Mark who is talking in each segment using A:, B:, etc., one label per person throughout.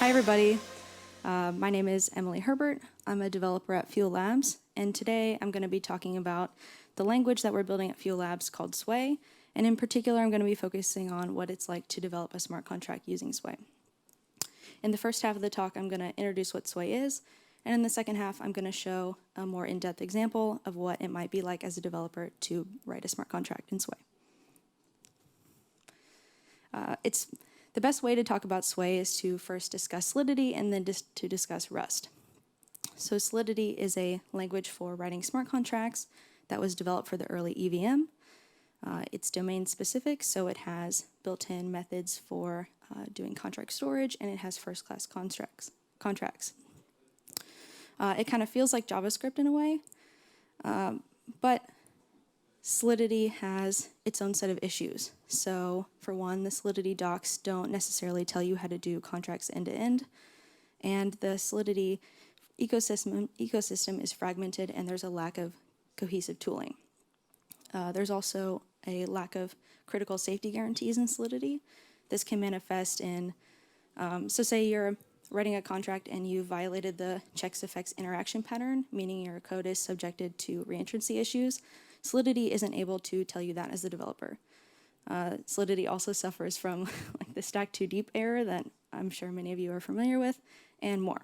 A: Hi, everybody. My name is Emily Herbert. I'm a developer at Fuel Labs, and today I'm going to be talking about the language that we're building at Fuel Labs called Sway, and in particular, I'm going to be focusing on what it's like to develop a smart contract using Sway. In the first half of the talk, I'm going to introduce what Sway is, and in the second half, I'm going to show a more in-depth example of what it might be like as a developer to write a smart contract in Sway. The best way to talk about Sway is to first discuss Solidity and then to discuss Rust. So Solidity is a language for writing smart contracts that was developed for the early EVM. It's domain specific, so it has built-in methods for doing contract storage, and it has first-class contracts. It kind of feels like JavaScript in a way, but Solidity has its own set of issues. So for one, the Solidity docs don't necessarily tell you how to do contracts end-to-end, and the Solidity ecosystem is fragmented, and there's a lack of cohesive tooling. There's also a lack of critical safety guarantees in Solidity. This can manifest in, so say you're writing a contract and you violated the checks effects interaction pattern, meaning your code is subjected to reentrancy issues. Solidity isn't able to tell you that as a developer. Solidity also suffers from like the stack too deep error that I'm sure many of you are familiar with, and more.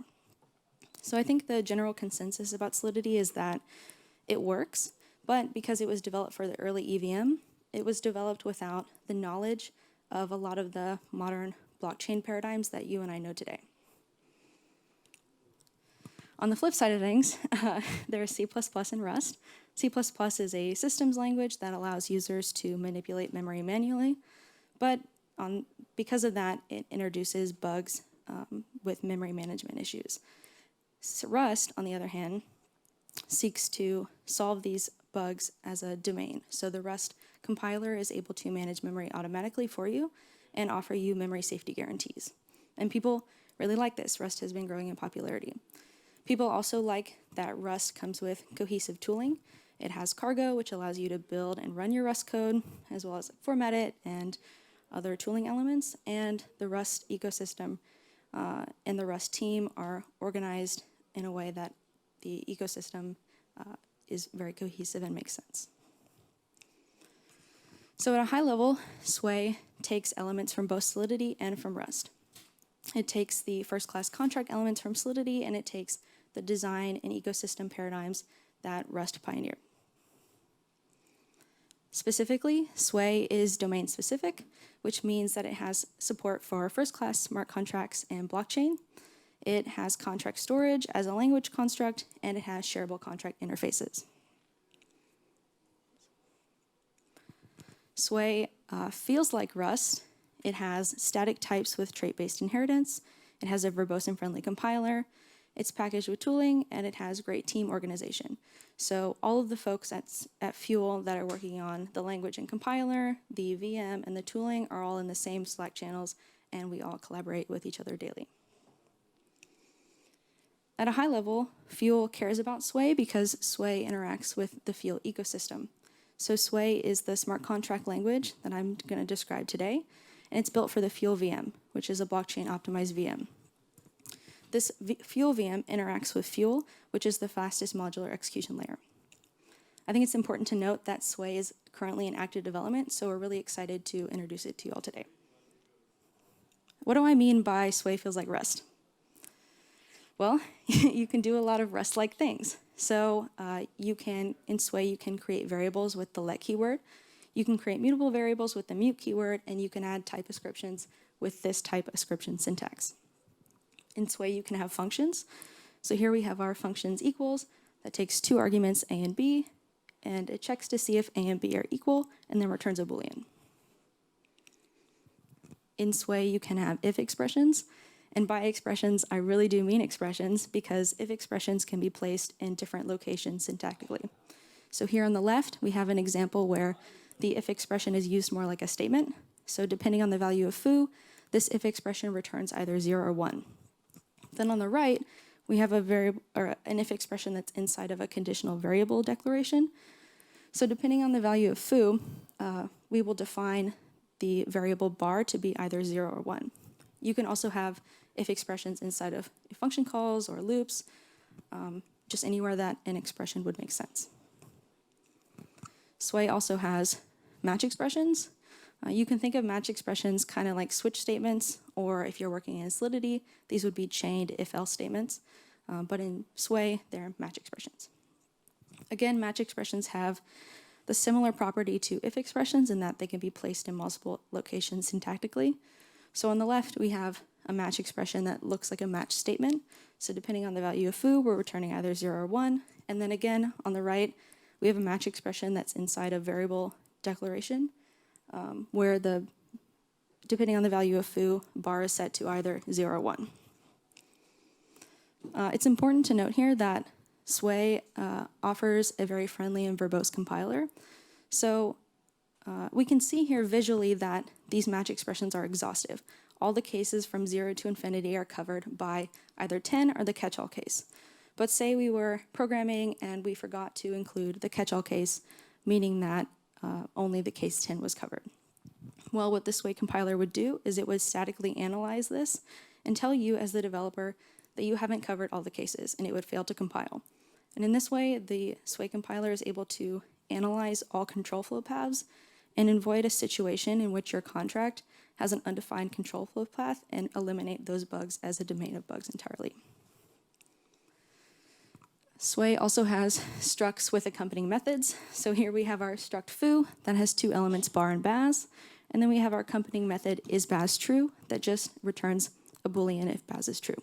A: So I think the general consensus about Solidity is that it works, but because it was developed for the early EVM, it was developed without the knowledge of a lot of the modern blockchain paradigms that you and I know today. On the flip side of things, there's C++ and Rust. C++ is a systems language that allows users to manipulate memory manually, but because of that, it introduces bugs with memory management issues. So Rust, on the other hand, seeks to solve these bugs as a domain. So the Rust compiler is able to manage memory automatically for you and offer you memory safety guarantees. And people really like this. Rust has been growing in popularity. People also like that Rust comes with cohesive tooling. It has cargo, which allows you to build and run your Rust code, as well as format it and other tooling elements. And the Rust ecosystem and the Rust team are organized in a way that the ecosystem is very cohesive and makes sense. So at a high level, Sway takes elements from both Solidity and from Rust. It takes the first-class contract elements from Solidity, and it takes the design and ecosystem paradigms that Rust pioneered. Specifically, Sway is domain-specific, which means that it has support for first-class smart contracts and blockchain. It has contract storage as a language construct, and it has shareable contract interfaces. Sway feels like Rust. It has static types with trait-based inheritance. It has a verbose and friendly compiler. It's packaged with tooling, and it has great team organization. So all of the folks at Fuel that are working on the language and compiler, the VM, and the tooling are all in the same Slack channels, and we all collaborate with each other daily. At a high level, Fuel cares about Sway because Sway interacts with the Fuel ecosystem. So Sway is the smart contract language that I'm going to describe today, and it's built for the Fuel VM, which is a blockchain-optimized VM. This Fuel VM interacts with Fuel, which is the fastest modular execution layer. I think it's important to note that Sway is currently in active development, so we're really excited to introduce it to you all today. What do I mean by Sway feels like Rust? Well, you can do a lot of Rust-like things. So in Sway, you can create variables with the let keyword. You can create mutable variables with the mute keyword, and you can add type ascriptions with this type ascription syntax. In Sway, you can have functions. So here we have our functions equals that takes two arguments, A and B, and it checks to see if A and B are equal, and then returns a Boolean. In Sway, you can have if expressions, and by expressions, I really do mean expressions, because if expressions can be placed in different locations syntactically. So here on the left, we have an example where the if expression is used more like a statement. So depending on the value of foo, this if expression returns either 0 or 1. Then on the right, we have an if expression that's inside of a conditional variable declaration. So depending on the value of foo, we will define the variable bar to be either 0 or 1. You can also have if expressions inside of function calls or loops, just anywhere that an expression would make sense. Sway also has match expressions. You can think of match expressions kind of like switch statements, or if you're working in solidity, these would be chained if-else statements. But in Sway, they're match expressions. Again, match expressions have the similar property to if expressions in that they can be placed in multiple locations syntactically. So on the left, we have a match expression that looks like a match statement. So depending on the value of foo, we're returning either 0 or 1. And then again, on the right, we have a match expression that's inside a variable declaration, where depending on the value of foo, bar is set to either 0 or 1. It's important to note here that Sway offers a very friendly and verbose compiler. So we can see here visually that these match expressions are exhaustive. All the cases from 0 to infinity are covered by either 10 or the catch-all case. But say we were programming and we forgot to include the catch-all case, meaning that only the case 10 was covered. Well, what the Sway compiler would do is it would statically analyze this and tell you as the developer that you haven't covered all the cases, and it would fail to compile. And in this way, the Sway compiler is able to analyze all control flow paths and avoid a situation in which your contract has an undefined control flow path and eliminate those bugs as a domain of bugs entirely. Sway also has structs with accompanying methods. So here we have our struct foo that has two elements, bar and baz, and then we have our accompanying method is baz true that just returns a boolean if baz is true.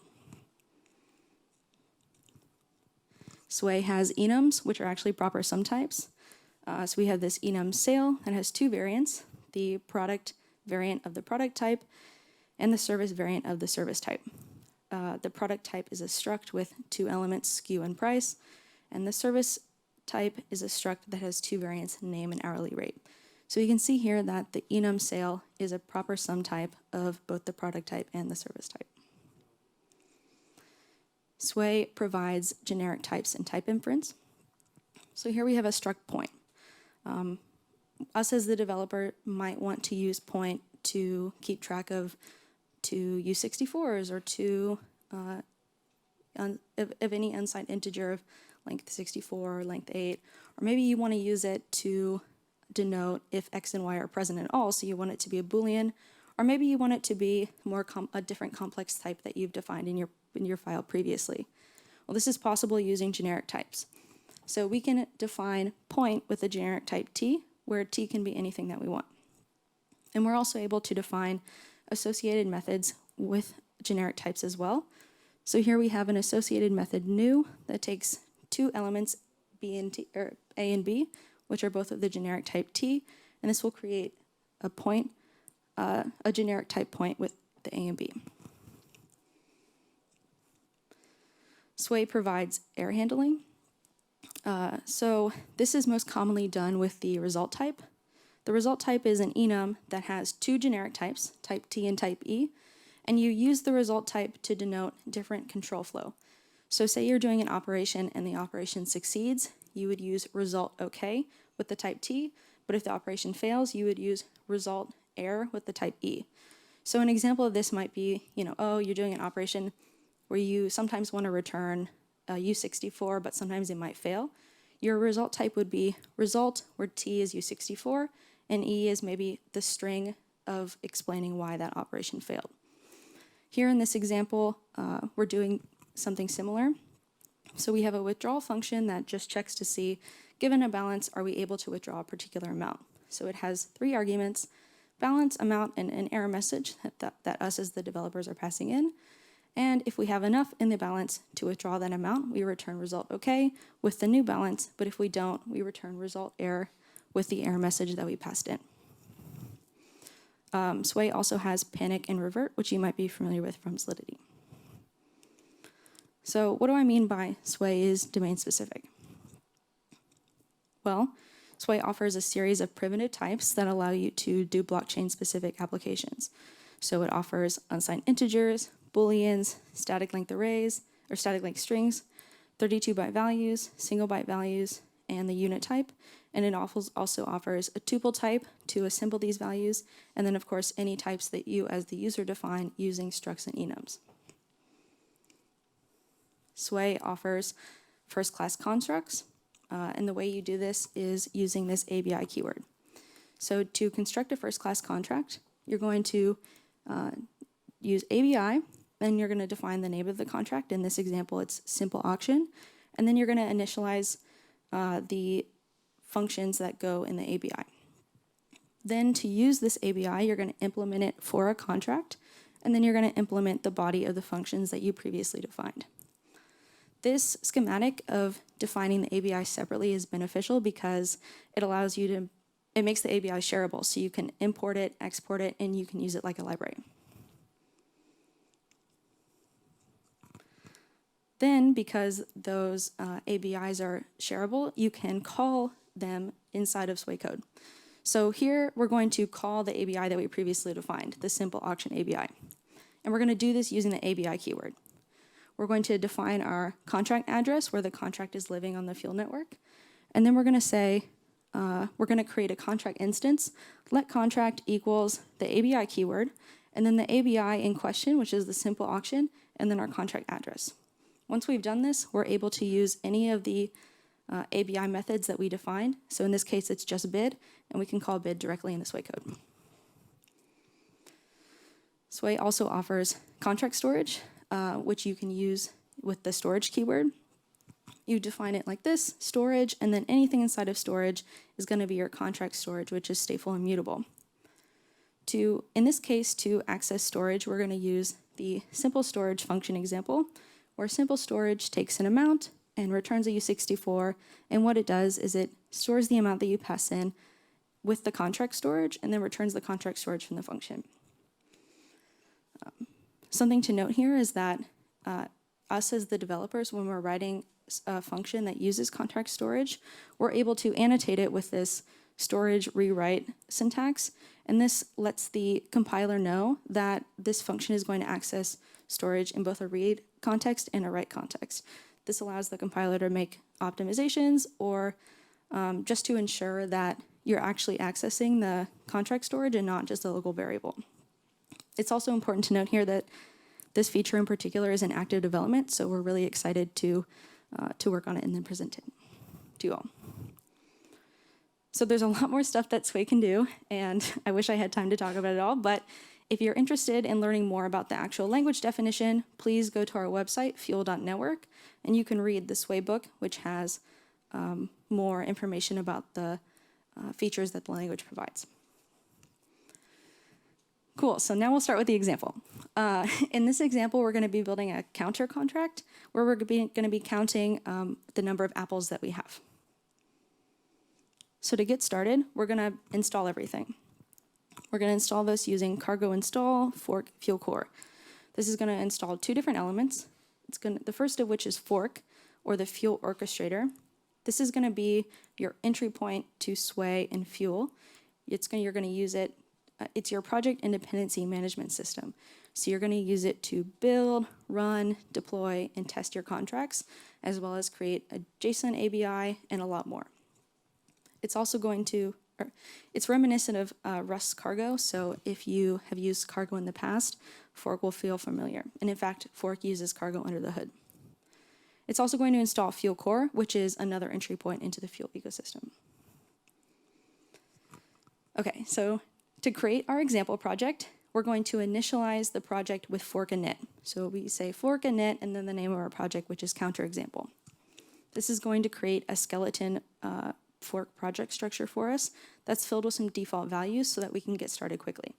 A: Sway has enums, which are actually proper sum types. So we have this enum sale that has two variants, the product variant of the product type and the service variant of the service type. The product type is a struct with two elements, SKU and price, and the service type is a struct that has two variants, name and hourly rate. So you can see here that the enum sale is a proper sum type of both the product type and the service type. Sway provides generic types and type inference. So here we have a struct point. Us as the developer might want to use point to keep track of two U64s or two of any unsigned integer of length 64 or length 8, or maybe you want to use it to denote if x and y are present at all, so you want it to be a boolean, or maybe you want it to be a different complex type that you've defined in your file previously. Well, this is possible using generic types. So we can define point with a generic type t, where t can be anything that we want. And we're also able to define associated methods with generic types as well. So here we have an associated method new that takes two elements b and t, or a and b, which are both of the generic type t, and this will create a point, a generic type point with the a and b. Sway provides error handling. So this is most commonly done with the result type. The result type is an enum that has two generic types, type T and type E, and you use the result type to denote different control flow. So say you're doing an operation and the operation succeeds, you would use result OK with the type T, but if the operation fails, you would use result error with the type E. So an example of this might be, you're doing an operation where you sometimes want to return U64, but sometimes it might fail. Your result type would be result, where T is U64, and E is maybe the string of explaining why that operation failed. Here in this example, we're doing something similar. So we have a withdrawal function that just checks to see, given a balance, are we able to withdraw a particular amount? So it has three arguments, balance, amount, and an error message that us as the developers are passing in. And if we have enough in the balance to withdraw that amount, we return result OK with the new balance, but if we don't, we return result error with the error message that we passed in. Sway also has panic and revert, which you might be familiar with from Solidity. So what do I mean by Sway is domain specific? Well, Sway offers a series of primitive types that allow you to do blockchain specific applications. So it offers unsigned integers, booleans, static length arrays, or static length strings, 32-byte values, single byte values, and the unit type. And it also offers a tuple type to assemble these values, and then of course any types that you as the user define using structs and enums. Sway offers first-class constructs, and the way you do this is using this ABI keyword. So to construct a first-class contract, you're going to use ABI, then you're going to define the name of the contract. In this example, it's simple auction, and then you're going to initialize the functions that go in the ABI. Then to use this ABI, you're going to implement it for a contract, and then you're going to implement the body of the functions that you previously defined. This schematic of defining the ABI separately is beneficial because it allows you to, it makes the ABI shareable, so you can import it, export it, and you can use it like a library. Then, because those ABIs are shareable, you can call them inside of Sway code. So here we're going to call the ABI that we previously defined, the simple auction ABI. And we're going to do this using the ABI keyword. We're going to define our contract address where the contract is living on the field network. And then we're going to say, we're going to create a contract instance, let contract equals the ABI keyword, and then the ABI in question, which is the simple auction, and then our contract address. Once we've done this, we're able to use any of the ABI methods that we defined. So in this case, it's just bid, and we can call bid directly in the Sway code. Sway also offers contract storage, which you can use with the storage keyword. You define it like this, storage, and then anything inside of storage is going to be your contract storage, which is stateful and mutable. In this case, to access storage, we're going to use the simple storage function example, where simple storage takes an amount and returns a U64, and what it does is it stores the amount that you pass in with the contract storage and then returns the contract storage from the function. Something to note here is that us as the developers, when we're writing a function that uses contract storage, we're able to annotate it with this storage rewrite syntax, and this lets the compiler know that this function is going to access storage in both a read context and a write context. This allows the compiler to make optimizations or just to ensure that you're actually accessing the contract storage and not just a local variable. It's also important to note here that this feature in particular is in active development, so we're really excited to work on it and then present it to you all. So there's a lot more stuff that Sway can do, and I wish I had time to talk about it all, but if you're interested in learning more about the actual language definition, please go to our website, fuel.network, and you can read the Sway book, which has more information about the features that the language provides. Cool, so now we'll start with the example. In this example, we're going to be building a counter contract where we're going to be counting the number of apples that we have. So to get started, we're going to install everything. We're going to install this using cargo install fork fuel core. This is going to install two different elements. The first of which is fork, or the fuel orchestrator. This is going to be your entry point to Sway and fuel. You're going to use it. It's your project dependency management system. So you're going to use it to build, run, deploy, and test your contracts, as well as create a JSON ABI and a lot more. It's also going to, it's reminiscent of Rust's Cargo, so if you have used Cargo in the past, Fork will feel familiar. And in fact, Fork uses Cargo under the hood. It's also going to install Fuel Core, which is another entry point into the fuel ecosystem. Okay, so to create our example project, we're going to initialize the project with fork init. So we say fork init and then the name of our project, which is counter example. This is going to create a skeleton fork project structure for us that's filled with some default values so that we can get started quickly.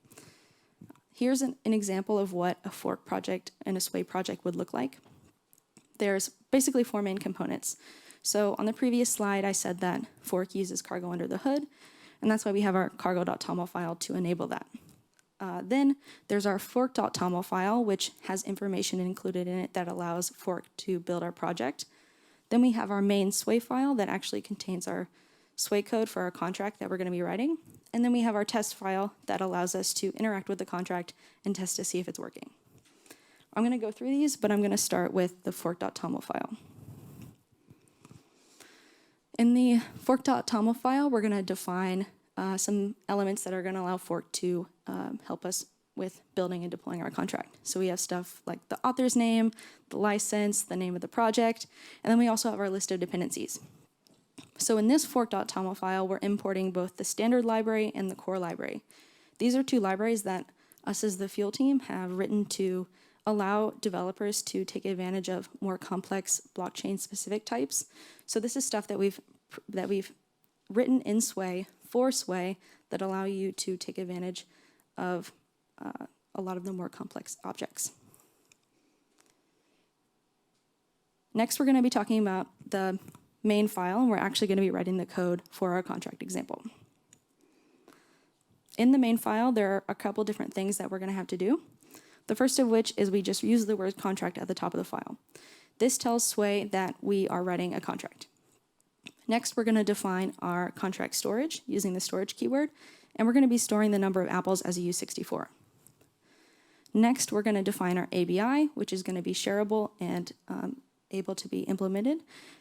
A: Here's an example of what a fork project and a Sway project would look like. There's basically four main components. So on the previous slide, I said that fork uses cargo under the hood, and that's why we have our cargo.toml file to enable that. Then there's our fork.toml file, which has information included in it that allows fork to build our project. Then we have our main Sway file that actually contains our Sway code for our contract that we're going to be writing. And then we have our test file that allows us to interact with the contract and test to see if it's working. I'm going to go through these, but I'm going to start with the fork.toml file. In the fork.toml file, we're going to define some elements that are going to allow fork to help us with building and deploying our contract. So we have stuff like the author's name, the license, the name of the project, and then we also have our list of dependencies. So in this fork.toml file, we're importing both the standard library and the core library. These are two libraries that us as the Fuel team have written to allow developers to take advantage of more complex blockchain-specific types. So this is stuff that we've written in Sway for Sway that allow you to take advantage of a lot of the more complex objects. Next, we're going to be talking about the main file, and we're actually going to be writing the code for our contract example. In the main file, there are a couple different things that we're going to have to do. The first of which is we just use the word contract at the top of the file. This tells Sway that we are writing a contract. Next, we're going to define our contract storage using the storage keyword, and we're going to be storing the number of apples as a U64. Next, we're going to define our ABI, which is going to be shareable and able to be implemented.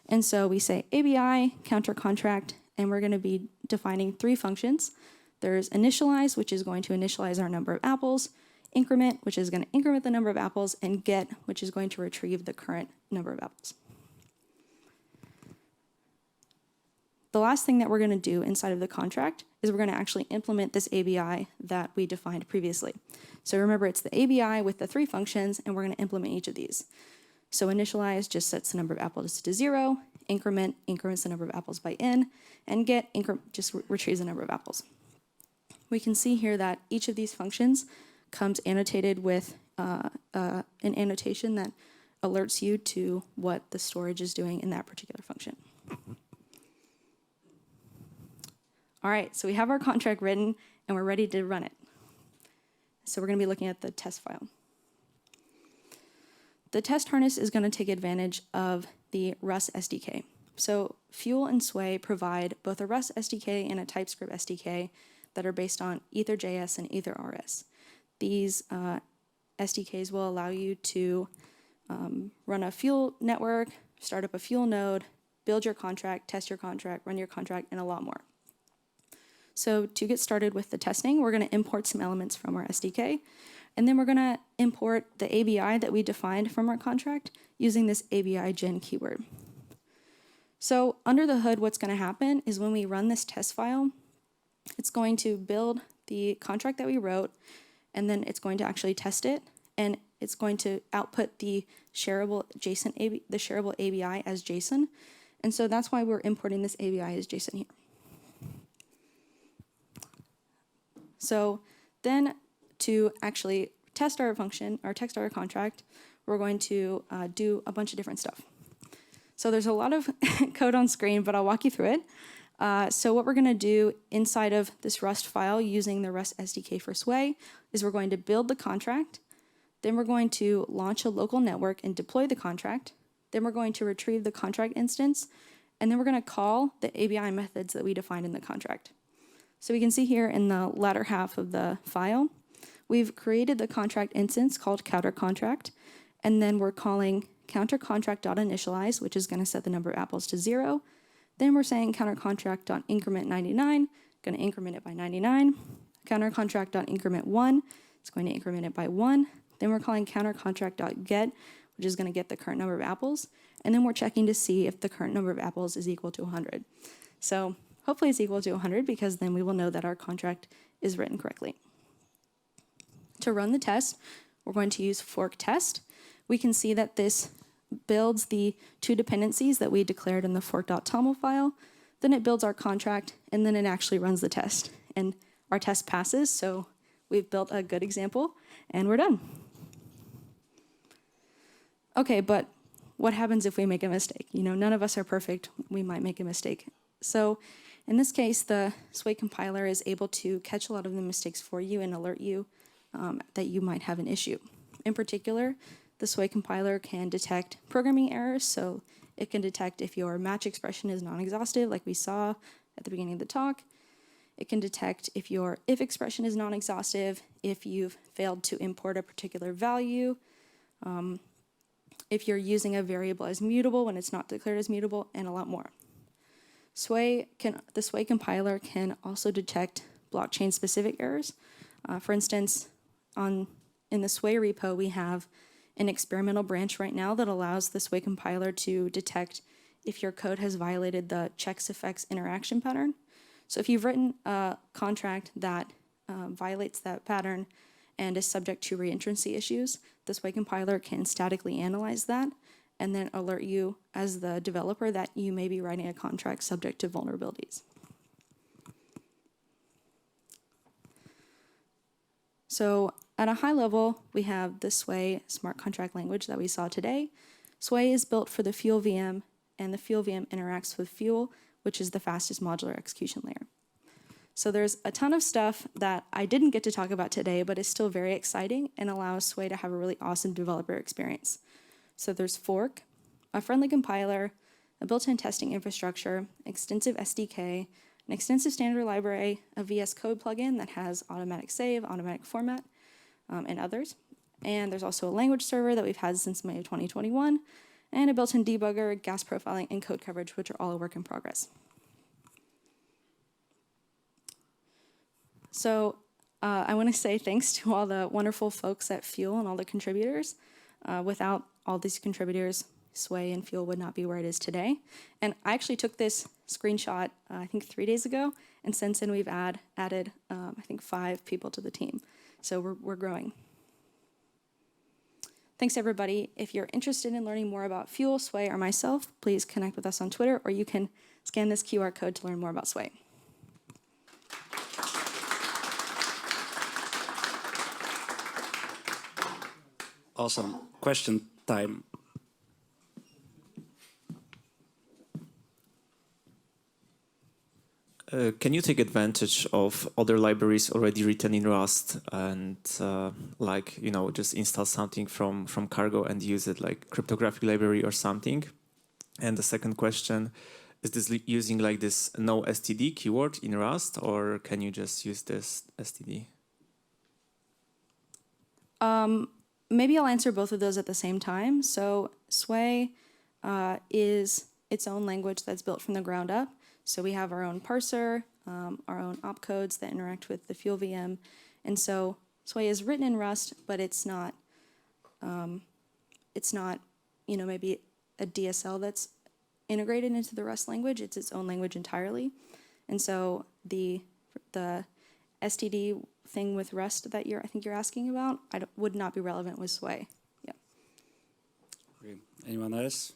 A: And so we say ABI, counter contract, and we're going to be defining three functions. There's initialize, which is going to initialize our number of apples, increment, which is going to increment the number of apples, and get, which is going to retrieve the current number of apples. The last thing that we're going to do inside of the contract is we're going to actually implement this ABI that we defined previously. So remember, it's the ABI with the three functions, and we're going to implement each of these. So initialize just sets the number of apples to 0, increment increments the number of apples by n, and get just retrieves the number of apples. We can see here that each of these functions comes annotated with an annotation that alerts you to what the storage is doing in that particular function. All right, so we have our contract written and we're ready to run it. So we're going to be looking at the test file. The test harness is going to take advantage of the Rust SDK. So Fuel and Sway provide both a Rust SDK and a TypeScript SDK that are based on Ether.js and Ether.rs. These SDKs will allow you to run a Fuel network, start up a Fuel node, build your contract, test your contract, run your contract, and a lot more. So to get started with the testing, we're going to import some elements from our SDK, and then we're going to import the ABI that we defined from our contract using this ABI gen keyword. So under the hood, what's going to happen is when we run this test file, it's going to build the contract that we wrote, and then it's going to actually test it, and it's going to output the shareable ABI as JSON. And so that's why we're importing this ABI as JSON here. So then to actually test our function, or test our contract, we're going to do a bunch of different stuff. So there's a lot of code on screen, but I'll walk you through it. So what we're going to do inside of this Rust file using the Rust SDK for Sway is we're going to build the contract, then we're going to launch a local network and deploy the contract, then we're going to retrieve the contract instance, and then we're going to call the ABI methods that we defined in the contract. So we can see here in the latter half of the file, we've created the contract instance called counter contract, and then we're calling counter contract.initialize, which is going to set the number of apples to 0. Then we're saying counter contract.increment 99, going to increment it by 99. Counter contract.increment 1, it's going to increment it by 1. Then we're calling counter contract.get, which is going to get the current number of apples. And then we're checking to see if the current number of apples is equal to 100. So hopefully it's equal to 100 because then we will know that our contract is written correctly. To run the test, we're going to use fork test. We can see that this builds the two dependencies that we declared in the fork.toml file. Then it builds our contract, and then it actually runs the test. And our test passes, so we've built a good example, and we're done. Okay, but what happens if we make a mistake? You know, none of us are perfect. We might make a mistake. So in this case, the Sway compiler is able to catch a lot of the mistakes for you and alert you that you might have an issue. In particular, the Sway compiler can detect programming errors, so it can detect if your match expression is non-exhaustive, like we saw at the beginning of the talk. It can detect if your if expression is non-exhaustive, if you've failed to import a particular value, if you're using a variable as mutable when it's not declared as mutable, and a lot more. The Sway compiler can also detect blockchain-specific errors. For instance, in the Sway repo, we have an experimental branch right now that allows the Sway compiler to detect if your code has violated the checks effects interaction pattern. So if you've written a contract that violates that pattern and is subject to reentrancy issues, the Sway compiler can statically analyze that and then alert you as the developer that you may be writing a contract subject to vulnerabilities. So at a high level, we have the Sway smart contract language that we saw today. Sway is built for the Fuel VM, and the Fuel VM interacts with Fuel, which is the fastest modular execution layer. So there's a ton of stuff that I didn't get to talk about today, but is still very exciting and allows Sway to have a really awesome developer experience. So there's Fork, a friendly compiler, a built-in testing infrastructure, extensive SDK, an extensive standard library, a VS Code plugin that has automatic save, automatic format, and others. And there's also a language server that we've had since May of 2021, and a built-in debugger, gas profiling, and code coverage, which are all a work in progress. So I want to say thanks to all the wonderful folks at Fuel and all the contributors. Without all these contributors, Sway and Fuel would not be where it is today. And I actually took this screenshot, I think 3 days ago, and since then we've added, I think 5 people to the team. So we're growing. Thanks, everybody. If you're interested in learning more about Fuel, Sway, or myself, please connect with us on Twitter, or you can scan this QR code to learn more about Sway.
B: Awesome. Question time.
C: Can you take advantage of other libraries already written in Rust and just install something from Cargo and use it like cryptographic library or something? And the second question, is this using like this no STD keyword in Rust, or can you just use this STD?
A: Maybe I'll answer both of those at the same time. So Sway is its own language that's built from the ground up. So we have our own parser, our own opcodes that interact with the Fuel VM. And so Sway is written in Rust, but it's not maybe a DSL that's integrated into the Rust language. It's its own language entirely. And so the STD thing with Rust that I think you're asking about, would not be relevant with Sway. Yeah.
B: Okay. Anyone else?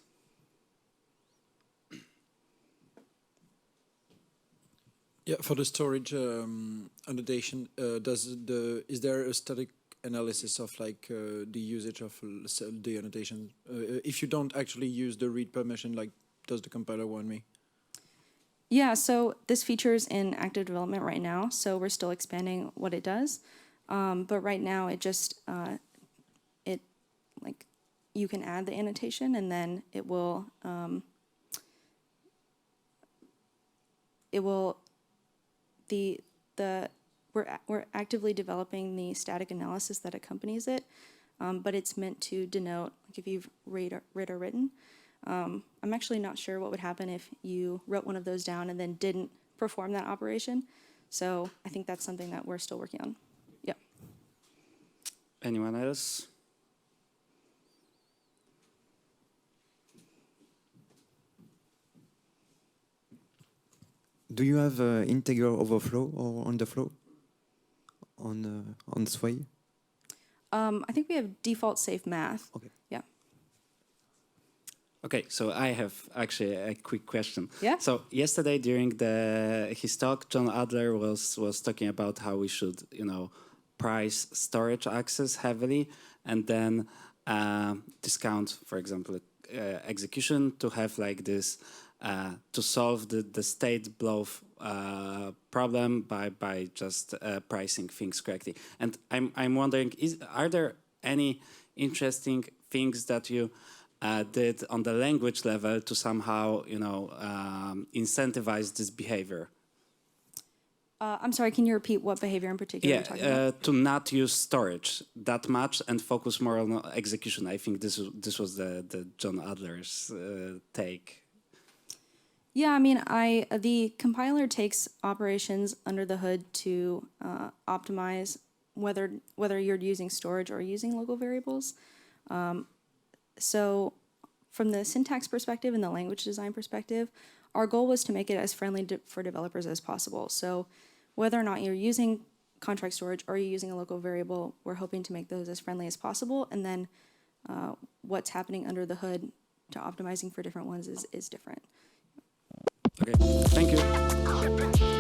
D: Yeah, for the storage annotation, is there a static analysis of like the usage of the annotation? If you don't actually use the read permission, like does the compiler warn me?
A: Yeah, so this feature's in active development right now, so we're still expanding what it does. But right now, you can add the annotation, and then we're actively developing the static analysis that accompanies it, but it's meant to denote like if you've read or written. I'm actually not sure what would happen if you wrote one of those down and then didn't perform that operation. So I think that's something that we're still working on. Yeah.
B: Anyone else?
E: Do you have integral overflow or on the flow on Sway?
A: I think we have default safe math.
E: Okay.
A: Yeah.
B: Okay, so I have actually a quick question.
A: Yeah.
B: So yesterday during his talk, John Adler was talking about how we should, price storage access heavily and then discount, for example, execution to have like this to solve the state blow problem by just pricing things correctly. And I'm wondering, are there any interesting things that you did on the language level to somehow, incentivize this behavior?
A: I'm sorry, can you repeat what behavior in particular you're talking about?
B: To not use storage that much and focus more on execution. I think this was the John Adler's take.
A: Yeah, I mean, the compiler takes operations under the hood to optimize whether you're using storage or using local variables. So from the syntax perspective and the language design perspective, our goal was to make it as friendly for developers as possible. So whether or not you're using contract storage or you're using a local variable, we're hoping to make those as friendly as possible. And then what's happening under the hood to optimizing for different ones is different.
B: Okay, thank you.